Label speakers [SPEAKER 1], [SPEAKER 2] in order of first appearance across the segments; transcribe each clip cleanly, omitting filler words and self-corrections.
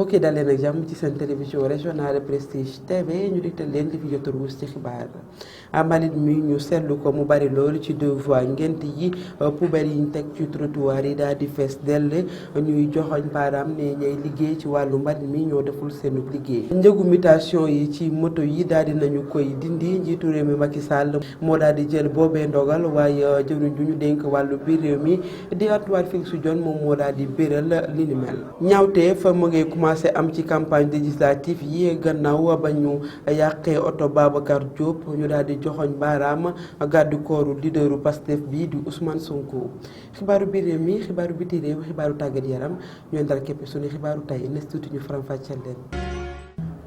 [SPEAKER 1] mbokk yi dalee nag jàmm ci seen télévision régionale Prestige TV ñu dégtal leen li fi jot a ruus ci xibaar mbalit mi ñu seetlu ko mu bari loolu ci deux voies ngent yi poubelle yi ñu teg ci trottoir yi daal di fees dell ñuy joxoñ baaraam ne ñay liggéey ci wàllu mbalit mi ñoo deful seen liggéey. njëgu mutation yi ci moto yi daal di nañu koy dindi njiitu réew mi Macky Sall moo daal di jël boobee ndogal waaye jëwriñ ju ñu dénk wàllu biir réew mi di Antoine Félix Diome moom moo daal di béral li ni mel. ñaawteef mu ngi commencé am ci campagne législative yi gannaaw ba ñu yàqee oto Babacar Diop ñu daal di joxoñ baaraam gàddu kooru leaderu Pastef bi di Ousmane Sonko. xibaaru biir réew mi xibaaru biti réew xibaaru tàggat yaram ñooy ndar képp suñu xibaaru tey nes tuuti ñu faram-fàcceel leen.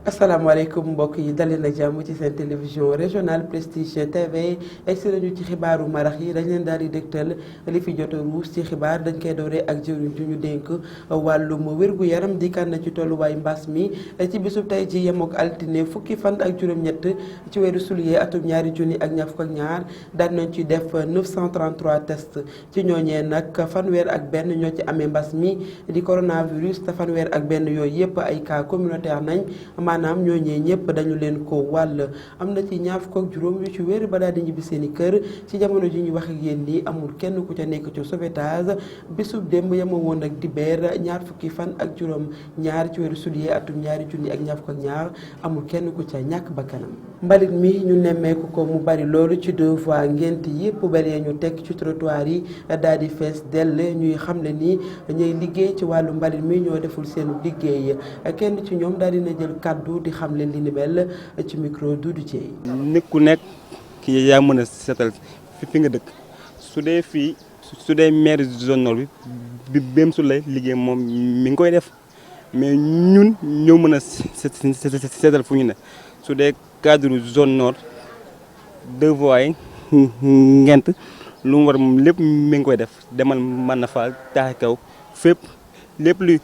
[SPEAKER 1] asalaamaaleykum mbokk yi daleen ak jàmm ci seen télévision régionale Prestige TV egsi nañu ci xibaaru marax yi dañ leen daal di dégtal li fi jot a ruus ci xibaar dañ koy dooree ak jëwriñ ju ñu dénk wàllum wér-gu-yaram di kan na ci tolluwaay mbas mi ci bisub tey ji yemook altine fukki fan ak juróom-ñett ci weeru juillet atum 2022 daan nañ ci def 933 tests ci ñooñee nag fanweer ak benn ñoo ci amee mbas mi di coronavirus te fanweer ak benn yooyu yëpp ay cas communautaire nañ maanaam ñooñee ñëpp dañu leen ko wàll am na ci ñaar fukk ak juróom yu ci wér ba daal di ñibbi seen i kër ci jamono ji ñu wax ak yéen nii amul kenn ku ca nekk ci sauvetage bisub démb yema woon ak dibeer ñaar fukki fan ak juróom ñaar ci weeru juillet atum 2022 amul kenn ku ca ñàkk bakkanam. mbalit mi ñu nemmeeku ko mu bari loolu ci deux voies ngent yi poubelle yi ñu teg ci trottoir yi daal di fees dell ñuy xamle ni ñuy liggéey ci wàllu mbalit mi ñoo deful seen liggéey kenn ci ñoom daal dina jël kàddu di xam leen li ni mel ci micro Doudou Dieye.
[SPEAKER 2] nit ku nekk ki yaa mën a seetal fi nga dëkk su dee maire zone nord bi bém su lay liggéey moom mi ngi koy def mais ñun ñoo mën a seetal fu ñu ne su dee cadre zone nord deux voies yi ngent lu mu war moom lépp mi ngi koy def demal mën na fa taax kaw fépp lépp lu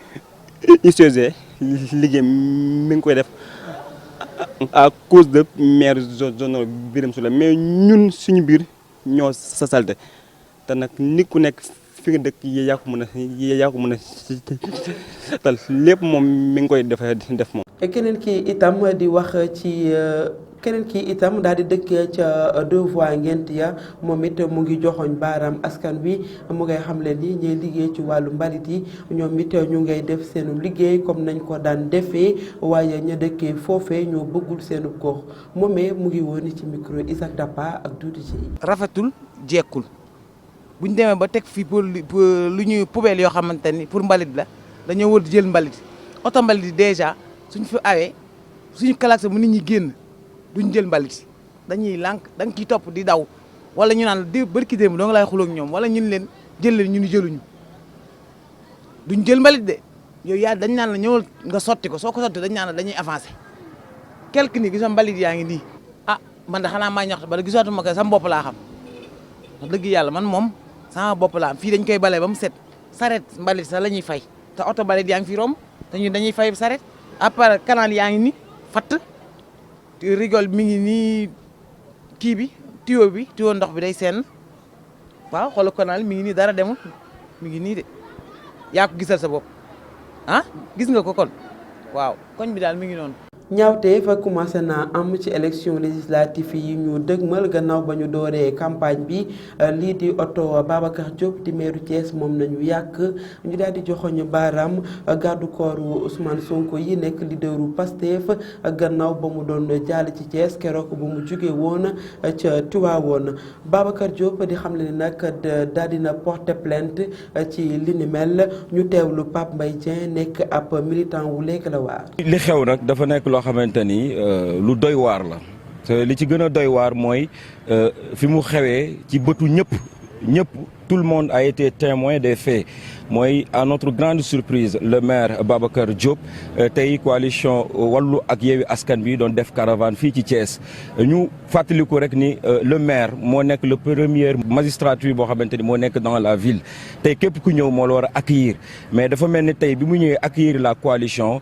[SPEAKER 2] UCG liggéey mi ngi koy def à cause de maire zone Birame Souleye mais ñun suñu biir ñoo sa salte te nag nit ku nekk fi nga dëkk yaa ko mën a seetal lépp moom mi ngi koy def moom.
[SPEAKER 1] keneen kii itam di wax ci keneen kii itam daal di dëkk ca deux voies ngent ya moom it mu ngi joxoñ baaraam askan wi mu ngay xam leen ni ñuy liggéey ci wàllu mbalit yi ñoom it ñu ngay def seenu liggéey comme nañ ko daan defee waaye ña dëkkee foofee ñoo bëggul seenu gox moomee mu ngi woon ci micro Isaac Dapa ak Doudou Dieye.
[SPEAKER 3] rafetul jekkul bu ñu demee ba teg fii pour lu ñuy poubelle yoo xamante ni pour mbalit la dañoo war jël mbalit oto mbalit yi dèjà suñ fi awee suñu klaxon mu nit ñi génn. duñ jël mbalit dañuy lànk da nga ciy topp di daw wala ñu naan di barki démb doo nga laay xulóog ñoom wala ñun leen jël leen ñu ni jëluñu duñ jël mbalit de yow yaa dañ naan la ñëwal nga sotti ko soo ko sotti dañ naan la dañuy avancé quelque ni gis mbalit yaa ngi nii ah man de xanaa maa ñoxte bala gisootuma ko sama bopp laa xam wax dëgg yàlla man moom sama bopp laa am fii dañ koy bale ba mu set saret mbalit sax la ñuy fay te oto mbalit yaa ngi fi romb te ñun dañuy fay saret à part canal yaa ngi nii fatt rigole mi ngi nii kii bi tuyau ndox bi day seen waaw xoolal canal mi ngi nii dara demul mi ngi nii de yaa ko gisal sa bopp ah gis nga ko kon waaw koñ bi daal mi ngi noonu.
[SPEAKER 1] ñaawte fa commencé naa am ci élection législative yi ñu dëgmal gannaaw ba ñu dooree campagne bi lii di oto Babacar Diop di meeru Thiès moom nañu yàq ñu daal di joxoñ baaraam garde corps Ousmane Sonko yi nekk leaderu Pastef gannaaw ba mu doon jàll ci Thiès keroog bu mu jóge woon ca Tivaouane Babacar Diop di xam ne nag daal dina porter plainte ci li ni mel ñu teewlu Pape Mbaye Dieng nekk ab militant wu Lekk la Waar.
[SPEAKER 4] li xew nag dafa nekk loo xamante ni lu doy waar la te li ci gën a doy waar mooy fi mu xewee ci bëtu ñëpp tout le monde a été témoin des faits mooy à notre grande surprise le maire Babacar Diop tey coalition Wallu ak Yewwi Askan Wi doon def caravane fii ci Thiès ñu fàttaliku rek ni le maire moo nekk le premier magistrature boo xamante ni moo nekk dans la ville tey képp ku ñëw moo la war a accueillir mais dafa mel ni tey bi mu ñëwee accueillir la coalition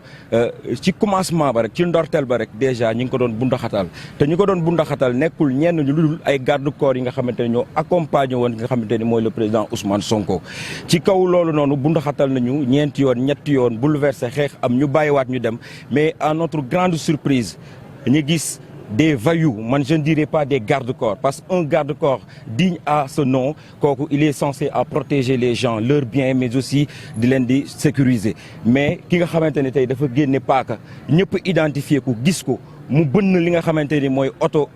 [SPEAKER 4] ci commencement ba rek ci ndorteel ba rek déjà ñi ngi ko doon bundaxatal te ñi ko doon bundaxatal nekkul ñenn ñu lu dul ay garde corps yi nga xamante ni ñoo accompagné woon nga xamante ni mooy le président Ousmane Sonko ci kaw loolu noonu bundaxatal nañu ñeenti yoon ñetti yoon bouleversé xeex am ñu bàyyiwaat ñu dem mais à notre grande surprise ñu gis des voyous, je ne dirais pas des gardes-corps, parce qu'un garde-corps digne à ce nom, il est censé à protéger les gens, leurs biens, mais aussi de les sécuriser. Mais qui nga xamantene tay dafa génné paaka ñëpp identifier ko gis ko mu bënn li nga xamantene moy auto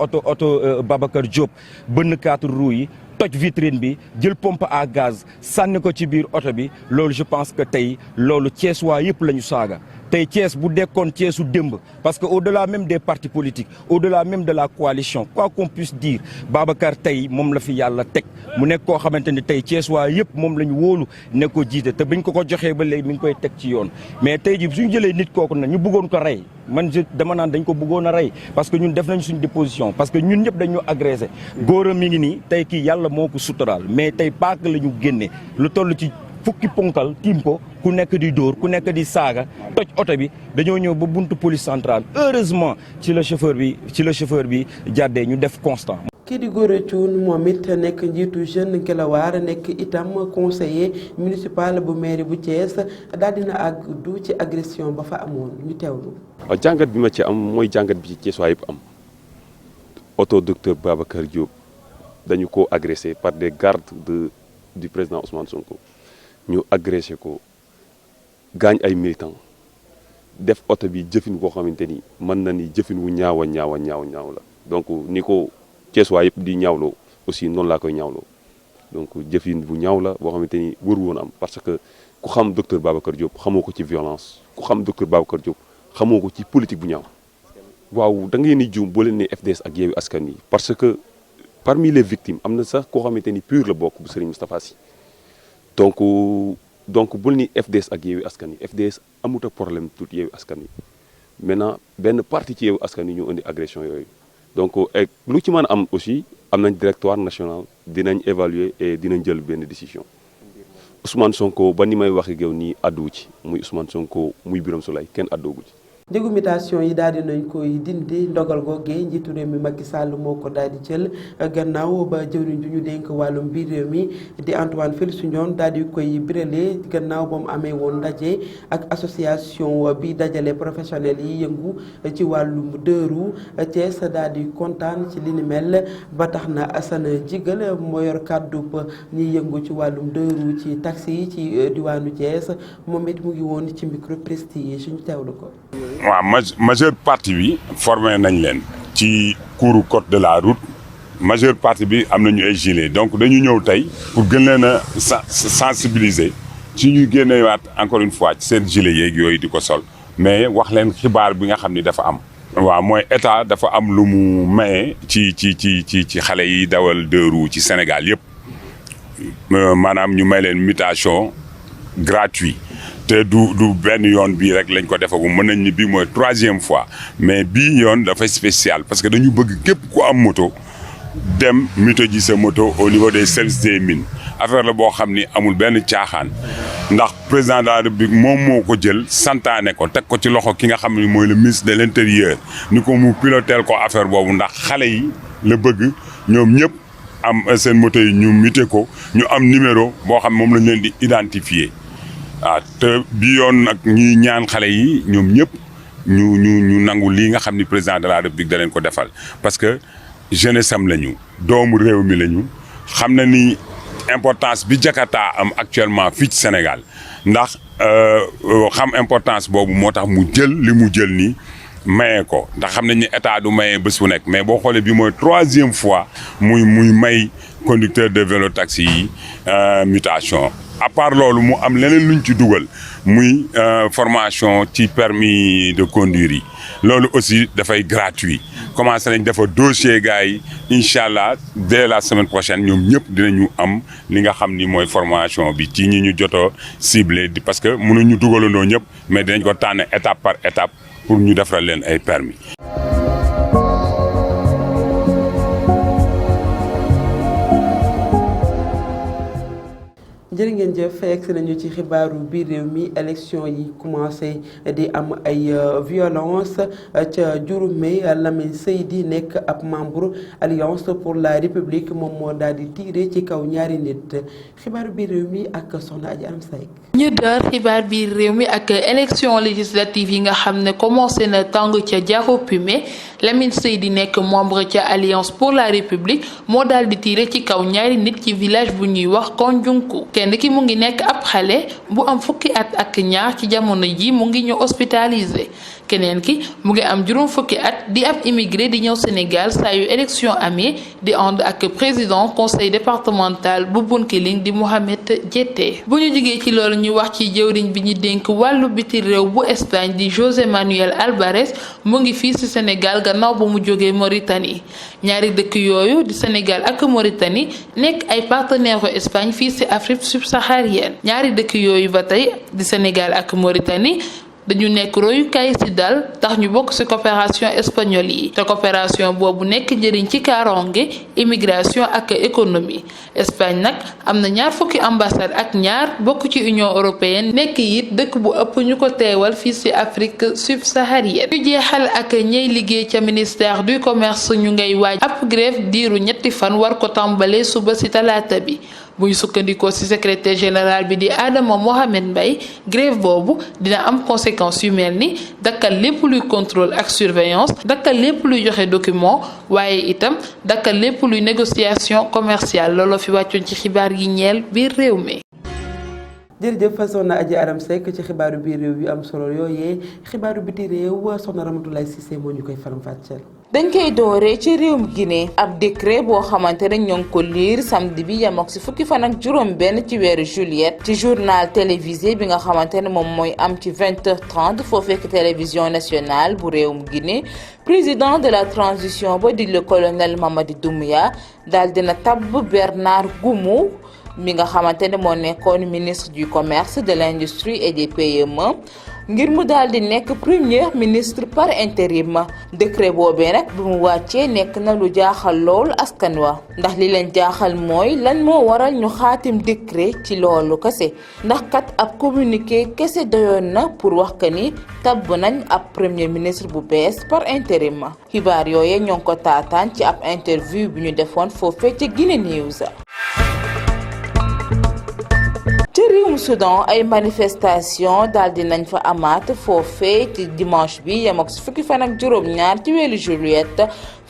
[SPEAKER 4] Babacar Diop bënn 4 roues yi toj vitrine bi jël pompe à gaz sànni ko ci biir auto bi loolu je pense que tey loolu Thiès waa yëpp la ñu saaga tey Thiès bu dekkoon Thièsu démb parce que au-delà même des partis politiques au-delà même de la coalition quoi qu'on puisse dire Babacar tey moom la fi yàlla teg mu nekk koo xamante ni tey Thiès waa yëpp moom la ñu wóolu ne ko jiite te biñ ko joxee ba léegi mi ngi koy teg ci yoon mais tey ji suñu jëlee nit kooku nag ñu bëggoon ko rey man dama naan dañ ko bëggoon a rey parce que ñun def nañ suñu déposition parce que ñun ñëpp dañu agressé góor a mi ngi nii tey kii yàlla moo ko suturaal mais tey paak la ñu génne lu toll ci fukki ponkal tiim ko ku nekk di dóor ku nekk di saaga toj oto bi dañoo ñëw ba buntu police centrale heureusement ci la chauffeur bi jàddee ñu def constat.
[SPEAKER 1] kii di Gora Thioune moom it nekk njiitu jeune Guelwaar nekk itam conseiller municipal bu mairie bu Thiès daal dina àddu ci agression ba fa amoon ñu teewlu.
[SPEAKER 5] waaw jàngat bi ma ci am mooy jàngat bi ci Thiès waa yëpp am auto docteur Babacar Diop dañu ko agressé par des gardes du président Ousmane Sonko ñu agressé ko gaañ ay militants def oto bi jëfin boo xamante ni mën na ni jëfin wu ñaaw la donc ni ko Thiès waa yëpp di ñaawloo aussi noonu laa koy ñaawloo donc jëfin bu ñaaw la boo xamante ni waru woon am parce que ku xam docteur Babacar Diop xamoo ko ci violence ku xam docteur Babacar Diop xamoo ko ci politique bu ñaaw waaw da ngeen di juum boo leen ne FDS ak Yewwi Askan Wi parce que parmi les victimes am na sax koo xamante ni pur la bokk bu Serigne Moustapha Sy donc bul ni FDS ak Yewwi Askan Wi FDS amut ak problème tout Yewwi Askan Wi maintenant benn parti ci Yewwi Askan Wi ñu indi agression yooyu donc lu ci mën a am aussi am nañ directoire national dinañ évaluer et dinañ jël benn décision Ousmane Sonko ba ni may wax ak yow nii àdduwu ci muy Ousmane Sonko muy Birame Souleye kenn àddoogu ci.
[SPEAKER 1] njëgu mutation yi daal di nañ koy dindi ndogal googee njiitu réew mi Macky Sall moo ko daal di jël gannaaw ba jëwriñ ju ñu dénk wàllum biir réew mi di Antoine Félix Diome daal di koy birale gannaaw ba mu amee woon ndaje ak association bi dajale professionnels yi yëngu ci wàllum dëru Thiès daal di kontaan ci li ni mel ba tax na Assane Jigal moo yor kàddu ñiy yëngu ci wàllum dëru ci taxi yi ci diwaanu Thiès moom it mu ngi woon ci micro prestige suñu teewlu ko.
[SPEAKER 6] waaw majeure partie bi formé nañ leen ci cours code de la route majeure partie bi am nañu ay gilets donc dañu ñëw tey pour gën leen a sensibiliser ci ñuy génnewaat encore une fois ci seen gilet yeeg yooyu di ko sol mais wax leen xibaar bi nga xam ni dafa am. waaw mooy état dafa am lu mu maye ci xale yi dawal deux roues ci Sénégal yëpp maanaam ñu may leen mutation gratuite. te du benn yoon bii rek lañ ko defagu mën nañ ni bii mooy 3e fois mais bii yoon dafay spécial parce que dañu bëgg képp ku am moto dem muto ji sa moto au niveau des services des mines affaire la boo xam ni amul benn caaxaan ndax président de la République moom moo ko jël santaane ko teg ko ci loxo ki nga xam ni mooy le ministre de l'intérieur ni ko mu piloteel ko affaire boobu ndax xale yi la bëgg ñoom ñëpp am seen moto yi ñu muté ko ñu am numéro boo xam moom lañ leen di identifier. ah te bi yoon nag ñuy ñaan xale yi ñoom ñëpp ñu nangu lii nga xam ni président de la République da leen ko defal parce que jeunesse am lañu doomu réew mi lañu xam na ni importance bi Jakarta am actuellement fii ci Sénégal ndax xam importance boobu moo tax mu jël li mu jël nii maye ko ndax xam nañ ni état du maye bés bu nekk mais boo xoolee bi mooy 3e fois muy may conducteur de vélo taxi yi mutation. à part loolu mu am leneen luñ ci dugal muy formation ci permis de conduire yi loolu aussi dafay gratuit commencé nañ dafa dossier gars yi incha allah dès la semaine prochaine ñoom ñëpp dinañu am li nga xam ni mooy formation bi ci ñi ñu joto ciblé parce que mënuñu dugalandoo ñëpp mais dinañ ko tànn étape par étape pour ñu defaral leen ay permis
[SPEAKER 1] jërë ngeen jëf fekk nañu ci xibaaru biir réew mi élection yi commencé di am ay violence ca Diouroumbé Lamine Seydi nekk ab membre Alliance pour la République moom moo daal di tiire ci kaw ñaari nit xibaaru biir réew mi ak soxna Adji Aram Seck.
[SPEAKER 7] ñu door xibaar biir réew mi ak élection législative yi nga xam ne commencé na tàng ca Diaroumé Lamine Seydi nekk membre ca Alliance pour la République moo daal di tiire ci kaw ñaari nit ci village bu ñuy wax Konjunku kenn ki mu ngi nekk ab xale bu am fukki at ak ñaar ci jamono ji mu ngi ñu hospitalisé keneen ki mu ngi am juróom fukki at di ab immigré di ñëw Sénégal saa yu élection amee di ànd ak président conseil départemental bu Bounkiling di Mohamed Diété bu ñu jógee ci loolu ñu wax ci jëwriñ bi ñu dénk wàllu biti réew bu Espagne di José Manuel Alvarez mu ngi fii ci Sénégal gannaaw ba mu jógee Mauritanie ñaari dëkk yooyu di Sénégal ak Mauritanie nekk ay partenaires u Espagne fii ci Afrique subsaharienne ñaari dëkk yooyu ba tey di Sénégal ak Mauritanie dañu nekk royukaay ci dal tax ñu bokk ci coopération espagnole yi te coopération boobu nekk njëriñ ci kaaraange immigration ak économie Espagne nag am na ñaar fukki ambassade ak ñaar bokk ci Union européenne nekk it dëkk bu ëpp ñu ko teewal fii ci Afrique subsaharienne ñu jeexal ak ñey liggéey ca ministère du commerce ñu ngay waaj ab grève diiru ñetti fan war ko tàmbalee suba ci talaata bi bu ñu sukkandikoo ci secrétaire général bi di Adama Mohamed Mbaye grève boobu dina am conséquences yu mel ni dakkal lépp luy contrôle ak surveillance dakkal lépp luy joxe document waaye itam dakkal lépp luy négociation commerciale looloo fi wàccoon ci xibaar yi ñeel biir réew mi.
[SPEAKER 1] jërëjëf soxna Adji Aram Seck ci xibaaru biir réew yu am solo yooyee xibaaru biti réew soxna Ramatoulaye Cissé moo ñu koy faram-fàcceel.
[SPEAKER 8] dañ koy dooree ci réewum Guinée ab décret boo xamante ne ñoo ngi ko liir samedi bi yemook ci fukki fan ak juróom benn ci weeru juillet ci journal télévisé bi nga xamante ne moom mooy am ci 20h30 foo fekk télévision nationale bu réewum Guinée président de la transition ba di le colonel Mamadi Doumbouya daal dina tabb Bernard Goumou mi nga xamante ne moo nekkoon ministre du commerce de l'industrie et des PME ngir mu daal di nekk premier ministre par intérim décret boobee nag bi mu wàccee nekk na lu jaaxal lool askan wa ndax li leen jaaxal mooy lan moo waral ñu xaatim décret ci loolu kese ndax kat ab communiqué kese doyoon na pour wax que ni tabb nañ ab premier ministre bu bees par intérim xibaar yooye ñoo ngi ko taataan ci ab interview bi ñu defoon foofee ca Guinée News. ci réewum Soudan ay manifestation daal di nañ fa amaat foofee ci dimanche bi yem ak fukki fan ak juróom-ñaar ci weeru juillet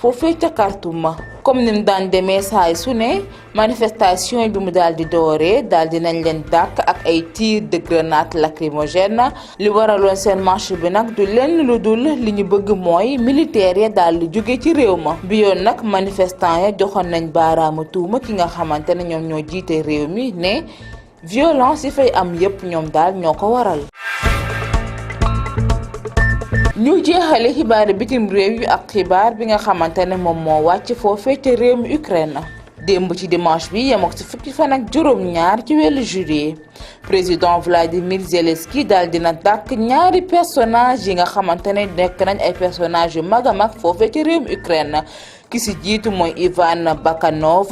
[SPEAKER 8] foofee ca Khartoum comme ni mu daan demee saay su ne manifestation bi mu daal di dooree daal di nañ leen dàkk ak ay tir de grenade lacrymogène li waraloon seen marche bi nag du lenn lu dul li ñu bëgg mooy militaire ya daal di jóge ci réew ma bi yoon nag manifestant ya joxoon nañ baaraamu tuuma ki nga xamante ne ñoom ñoo jiite réew mi ne violence yi fay am yépp ñoom daal ñoo ko waral. ñu jeexale xibaar bitim réew yu ak xibaar bi nga xamante ne moom moo wàcc foofee te réew mi Ukraine démb ci dimanche bi yem ak ci fukki fan ak juróom-ñaar ci weeru juillet président Vladimir Zelensky daal dina dàkk ñaari personnage yi nga xamante ne nekk nañ ay personnage yu mag a mag foofee ci réew mi Ukraine ki si jiitu mooy Ivan Bakanov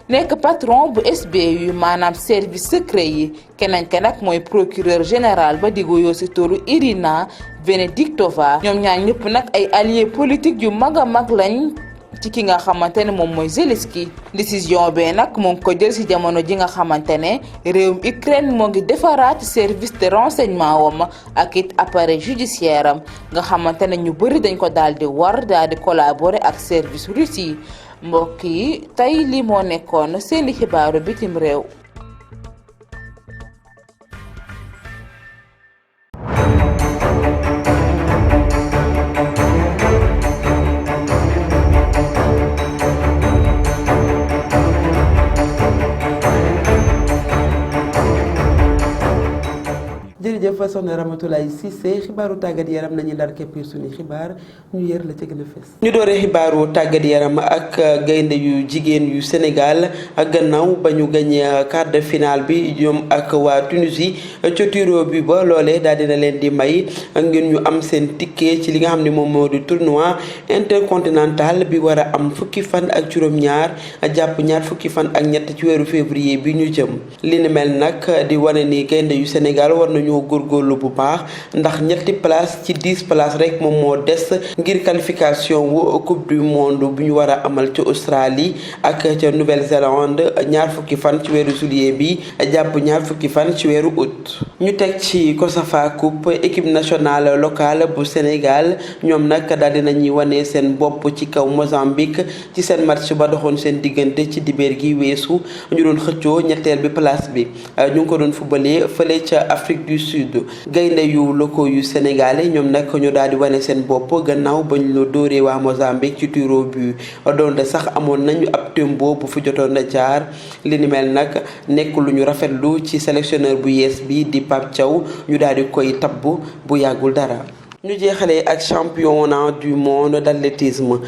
[SPEAKER 8] nekk patron bu SBU maanaam service secret yi keneen ke nag mooy procureur général ba di wuyoo si turu Irina Venediktova ñoom ñaar ñëpp nag ay alliés politiques yu mag a mag lañ ci ki nga xamante ne moom mooy Zelensky décision bee nag moo ngi ko jël ci jamono ji nga xamante ne réewum Ukraine moo ngi defaraat service de renseignement wam ak it appareil judiciaire am nga xamante ne ñu bëri dañ ko daal di war daal di collaborer ak service russe yi mbokk yi tey lii moo nekkoon seeni xibaaru bitim réew.
[SPEAKER 1] jërëjëf soxna Ramatoulaye Cissé xibaaru tàggat yaram nañu ndar képp suñu xibaar ñu yër la ca gën a fës. ñu dooree xibaaru tàggat yaram ak gaynde yu jigéen yu Sénégal ak gannaaw ba ñu gagné quart de finale bi ñoom ak waa Tunisie ca tiro bi ba loolee daal dina leen di may ngeen ñu am seen ticket ci li nga xam ne moom moo di tournoi intercontinental bi war a am fukki fan ak juróom-ñaar jàpp ñaar fukki fan ak ñett ci weeru février bi ñu jëm li ni mel nag di wane ni gaynde yu Sénégal war nañoo góorgóorlu bu baax ndax ñetti place ci 10 places rek moom moo des ngir qualification wu coupe du monde bu ñu war a amal ca Australie ak ca Nouvelle-Zélande ñaar fukki fan ci weeru juillet bi jàpp ñaar fukki fan ci weeru août. ñu teg ci COSAFA Coupe équipe nationale locale bu Sénégal ñoom nag daal dinañuy wane seen bopp ci kaw Mozambique ci seen match ba doxoon seen diggante ci dibeer gi weesu ñu doon xëccoo ñetteel bi place bi ñu ngi ko doon fubalee fële ca Afrique du Sud gaynde yu locaux yu sénégalais ñoom nag ñu daal di wane seen bopp gannaaw ba ñu la dóoree waa Mozambique ci tiro bu doonte sax amoon nañu ab tembo bu fi jotoon na jaar li ni mel nag nekk lu ñu rafetlu ci sélectionneur bu yees bi di Pape Thiaw ñu daal di koy tabbu bu yàggul dara. ñu jeexalee ak championnat du monde d'athlétisme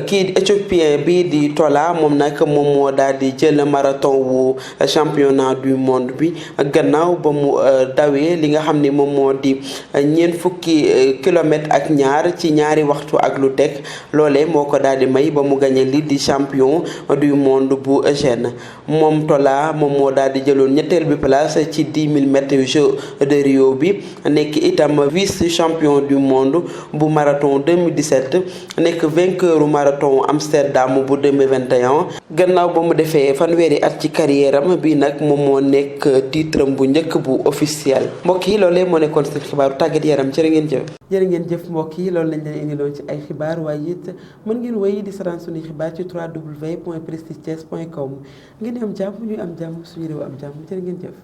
[SPEAKER 1] kii éthiopien bi di Tola moom nag moom moo daal di jël marathon wu championnat du monde bi gannaaw ba mu dawee li nga xam ne moom moo di ñeent fukki kilomètres ak ñaar ci ñaari waxtu ak lu teg loolee moo ko daal di may ba mu gagné li di champion du monde bu Eugène moom Tola moom moo daal di jëloon ñetteel bi place ci 10 000 mètres Jeux de Rio bi nekk itam vice champion du monde bu marathon 2017 nekk vainqueur marathon Amsterdam bu 2021 gannaaw ba mu defee fanweeri at ci carrière am bi nag moom moo nekk titre bu njëkk bu officiel mbokk yi loolee moo nekkoon seen xibaaru tàggat yaram jërë ngeen jëf. jërë ngeen jëf mbokk yi loolu lañ leen indiloon ci ay xibaar waaye it mën ngeen wéy di saraan suñuy xibaar ci www.prestigethies.com ngeen am jàmm ñuy am jàmm suñu réew am jàmm jërë ngeen jëf.